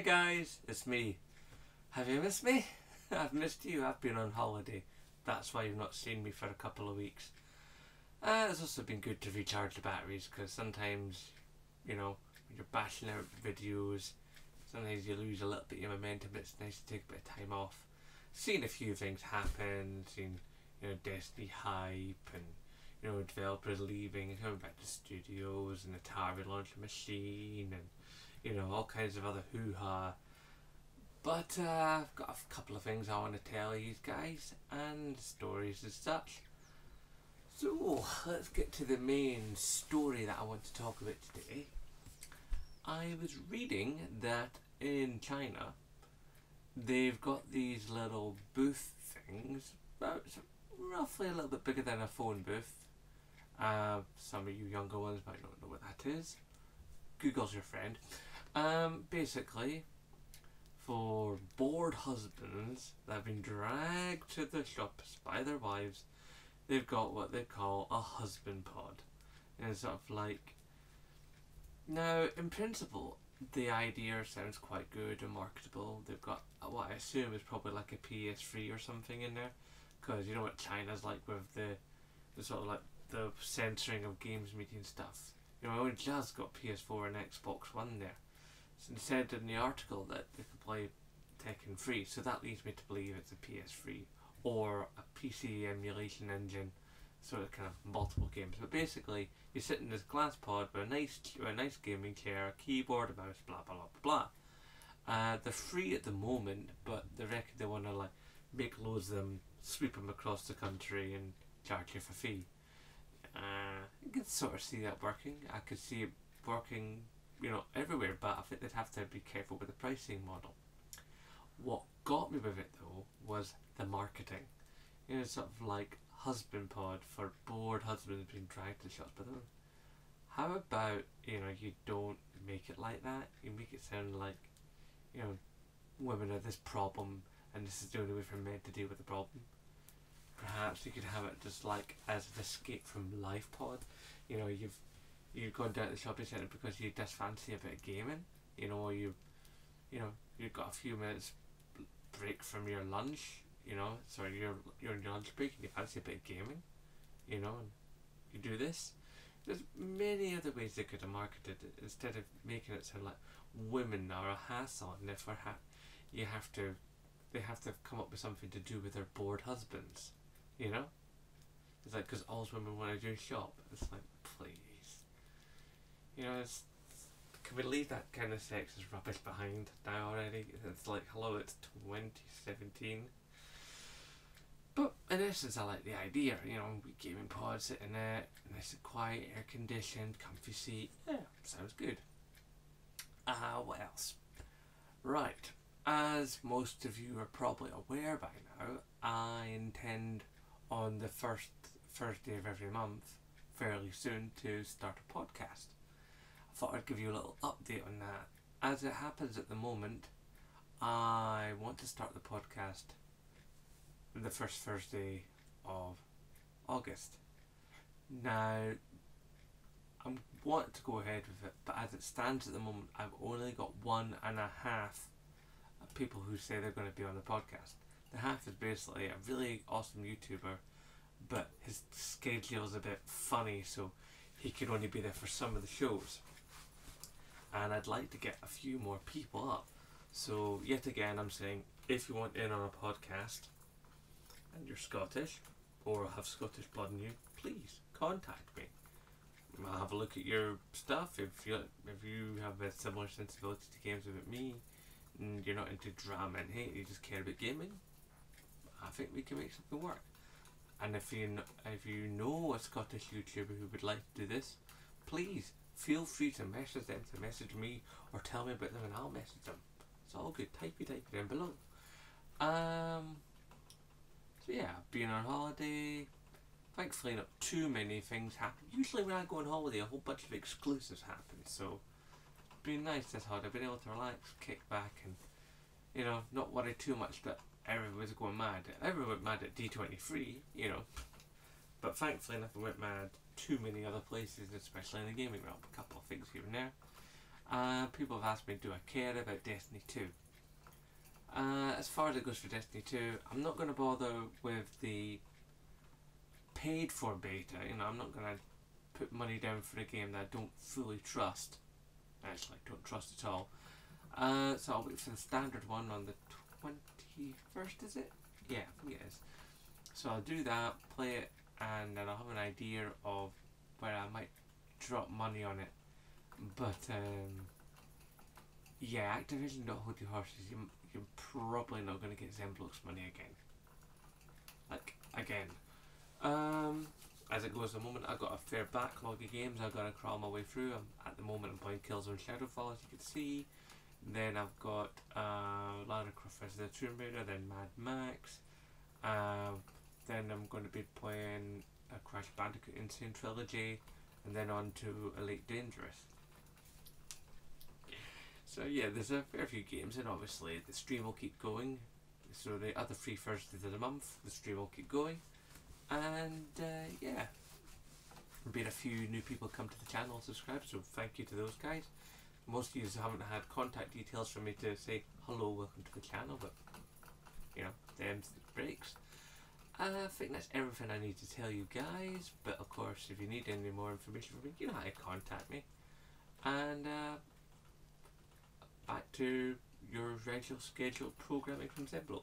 guys, it's me. Have you missed me? I've missed you. I've been on holiday. That's why you've not seen me for a couple of weeks. It's also been good to recharge the batteries, because sometimes, when you're bashing out videos, sometimes you lose a little bit of momentum. It's nice to take a bit of time off. Seen a few things happen, seen, Destiny hype and, developers leaving and coming back to studios, and Atari launched a machine, and, all kinds of other hoo-ha. But I've got a couple of things I want to tell you guys, and stories as such. So let's get to the main story that I want to talk about today. I was reading that in China they've got these little booth things, about roughly a little bit bigger than a phone booth. Some of you younger ones might not know what that is. Google's your friend. Basically, for bored husbands that have been dragged to the shops by their wives, they've got what they call a husband pod. And it's sort of like, now in principle the idea sounds quite good and marketable. They've got what I assume is probably like a PS3 or something in there, because you know what China's like with the sort of like the censoring of games meeting stuff. I only just got PS4 and Xbox One there. So it said in the article that they could play Tekken 3, so that leads me to believe it's a PS3 or a PC emulation engine, so it's kind of multiple games. But basically, you sit in this glass pod with a nice gaming chair, a keyboard, a mouse, blah blah blah blah. They're free at the moment, but they reckon they want to like make loads of them, sweep them across the country, and charge you for fee. You can sort of see that working. I could see it working, everywhere, but I think they'd have to be careful with the pricing model. What got me with it though was the marketing. Sort of like husband pod for bored husbands being dragged to shops. But how about, you don't make it like that? You make it sound like, women have this problem and this is the only way for men to deal with the problem. Perhaps you could have it just like as an escape from life pod. You've gone down to the shopping centre because you just fancy a bit of gaming, or you've got a few minutes break from your lunch, you're on your lunch break and you fancy a bit of gaming, and you do this. There's many other ways they could have marketed it instead of making it sound like women are a hassle and therefore they have to come up with something to do with their bored husbands, It's like, because all women want to do is shop. It's like, please. Can we leave that kind of sexist rubbish behind now already? It's like, hello, it's 2017. But in essence, I like the idea. We gaming pod sitting there, nice and quiet, air conditioned, comfy seat. Yeah, sounds good. What else? Right. As most of you are probably aware by now, I intend on the first Thursday of every month, fairly soon, to start a podcast. I thought I'd give you a little update on that. As it happens at the moment, I want to start the podcast the first Thursday of August. Now, I want to go ahead with it, but as it stands at the moment, I've only got 1.5 people who say they're going to be on the podcast. The half is basically a really awesome YouTuber, but his schedule's a bit funny, so he can only be there for some of the shows. And I'd like to get a few more people up. So yet again, I'm saying, if you want in on a podcast and you're Scottish or have Scottish blood in you, please contact me. I'll have a look at your stuff. If you have a similar sensibility to games with me, and you're not into drama and hate, you just care about gaming, I think we can make something work. And if you know a Scottish YouTuber who would like to do this, please feel free to message them, to message me, or tell me about them and I'll message them. It's all good. Type it down below. So yeah, being on holiday, thankfully not too many things happen. Usually when I go on holiday, a whole bunch of exclusives happen, so it's been nice this holiday. I've been able to relax, kick back, and not worry too much that everyone was going mad. Everyone went mad at D23, but thankfully nothing went mad too many other places, especially in the gaming realm. A couple of things here and there. People have asked me, do I care about Destiny 2? As far as it goes for Destiny 2, I'm not going to bother with the paid for beta. You know, I'm not going to put money down for a game that I don't fully trust. Actually, I don't trust at all. So I'll wait for the standard one on the 21st, is it? Yeah, I think it is. So I'll do that, play it, and then I'll have an idea of where I might drop money on it. But yeah, Activision, don't hold your horses. You're probably not going to get Zenblox money again. Like, again. As it goes at the moment, I've got a fair backlog of games I've got to crawl my way through. At the moment I'm playing Killzone Shadowfall, as you can see. Then I've got Lara Croft vs. the Tomb Raider, then Mad Max. Then I'm going to be playing a Crash Bandicoot Insane Trilogy, and then on to Elite Dangerous. So yeah, there's a fair few games, and obviously the stream will keep going. So the other 3 Thursdays of the month, the stream will keep going. And yeah, there's been a few new people come to the channel and subscribe, so thank you to those guys. Most of you haven't had contact details for me to say hello, welcome to the channel, but you know, them's the breaks. I think that's everything I need to tell you guys, but of course if you need any more information from me, you know how to contact me. And back to your regular scheduled programming from Zenblox.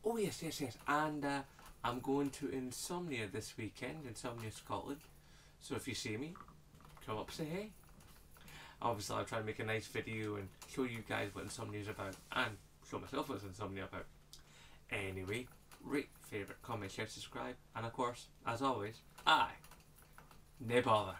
Oh yes, and I'm going to Insomnia this weekend, Insomnia Scotland, so if you see me, come up, say hey. Obviously I'll try and make a nice video and show you guys what Insomnia is about, and show myself what's Insomnia about. Anyway, rate, favourite, comment, share, subscribe, and of course, as always, aye, nae bother.